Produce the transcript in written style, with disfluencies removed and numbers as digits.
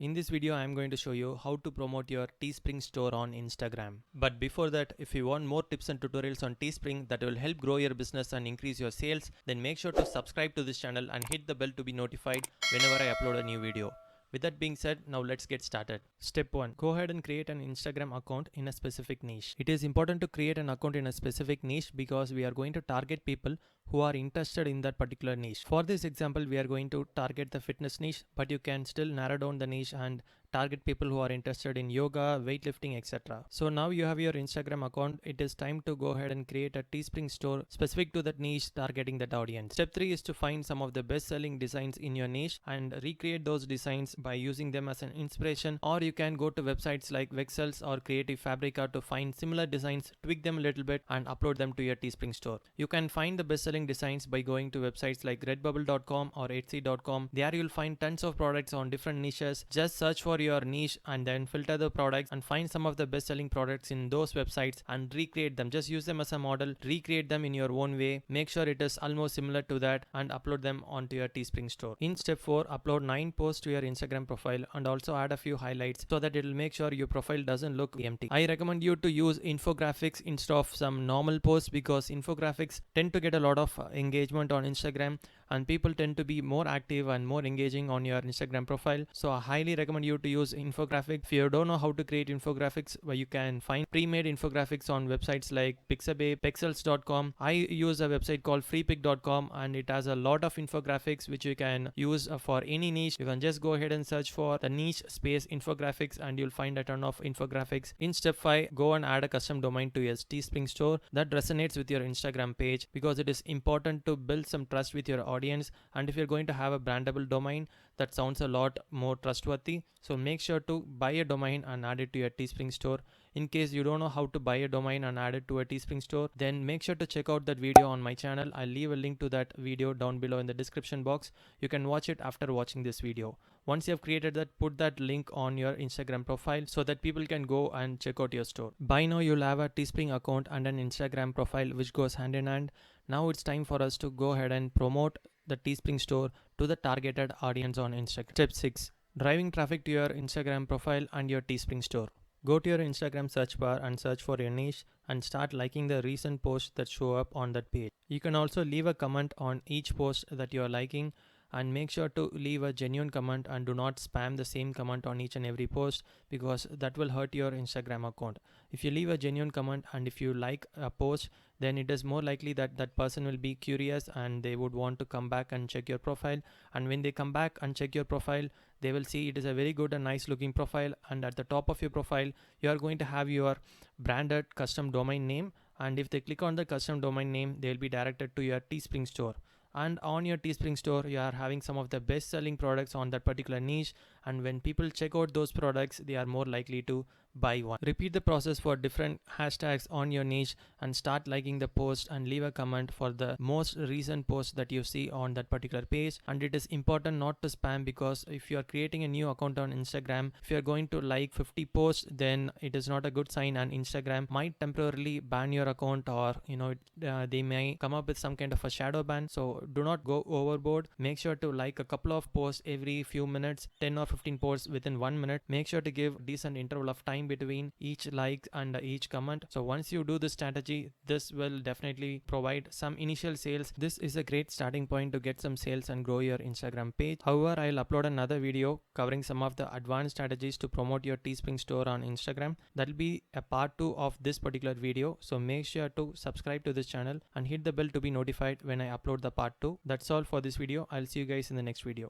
In this video, I am going to show you how to promote your Teespring store on Instagram. But before that, if you want more tips and tutorials on Teespring that will help grow your business and increase your sales, then make sure to subscribe to this channel and hit the bell to be notified whenever I upload a new video. With that being said, now let's get started. Step 1. Go ahead and create an Instagram account in a specific niche. It is important to create an account in a specific niche because we are going to target people who are interested in that particular niche. For this example, we are going to target the fitness niche, but you can still narrow down the niche and target people who are interested in yoga, weightlifting, etc. So now you have your Instagram account. It is time to go ahead and create a Teespring store specific to that niche targeting that audience. Step 3 is to find some of the best selling designs in your niche and recreate those designs by using them as an inspiration, or you can go to websites like Vexels or Creative Fabrica to find similar designs, tweak them a little bit and upload them to your Teespring store. You can find the best selling designs by going to websites like redbubble.com or etsy.com. There you'll find tons of products on different niches. Just search for your niche and then filter the products and find some of the best selling products in those websites and recreate them. Just use them as a model, recreate them in your own way, make sure it is almost similar to that and upload them onto your Teespring store. In step 4, upload 9 posts to your Instagram profile and also add a few highlights so that it will make sure your profile doesn't look empty. I recommend you to use infographics instead of some normal posts because infographics tend to get a lot of engagement on Instagram and people tend to be more active and more engaging on your Instagram profile. So I highly recommend you to use infographic. If you don't know how to create infographics, well, you can find pre-made infographics on websites like Pixabay, Pexels.com. I use a website called freepik.com and it has a lot of infographics which you can use for any niche. You can just go ahead and search for the niche space infographics and you'll find a ton of infographics. In step 5, go and add a custom domain to your Teespring store that resonates with your Instagram page because it is important to build some trust with your audience, and if you're going to have a brandable domain, that sounds a lot more trustworthy. So make sure to buy a domain and add it to your Teespring store. In case you don't know how to buy a domain and add it to a Teespring store, then make sure to check out that video on my channel. I'll leave a link to that video down below in the description box. You can watch it after watching this video. Once you have created that, put that link on your Instagram profile so that people can go and check out your store. By now you'll have a Teespring account and an Instagram profile which goes hand in hand. Now it's time for us to go ahead and promote the Teespring store to the targeted audience on Instagram. Step 6. Driving traffic to your Instagram profile and your Teespring store. Go to your Instagram search bar and search for your niche and start liking the recent posts that show up on that page. You can also leave a comment on each post that you are liking, and make sure to leave a genuine comment and do not spam the same comment on each and every post because that will hurt your Instagram account. If you leave a genuine comment and if you like a post, then it is more likely that that person will be curious and they would want to come back and check your profile. And when they come back and check your profile, they will see it is a very good and nice looking profile, and at the top of your profile you are going to have your branded custom domain name, and if they click on the custom domain name, they will be directed to your Teespring store. And on your Teespring store, you are having some of the best selling products on that particular niche, and when people check out those products, they are more likely to buy one. Repeat the process for different hashtags on your niche and start liking the post and leave a comment for the most recent post that you see on that particular page. And it is important not to spam because if you are creating a new account on Instagram, if you are going to like 50 posts, then it is not a good sign and Instagram might temporarily ban your account, or they may come up with some kind of a shadow ban. So do not go overboard. Make sure to like a couple of posts every few minutes, 10 or 15 posts within 1 minute. Make sure to give decent interval of time between each like and each comment. So once you do this strategy, this will definitely provide some initial sales. This is a great starting point to get some sales and grow your Instagram page. However, I'll upload another video covering some of the advanced strategies to promote your Teespring store on Instagram. That'll be a part 2 of this particular video. So make sure to subscribe to this channel and hit the bell to be notified when I upload the part 2. That's all for this video. I'll see you guys in the next video.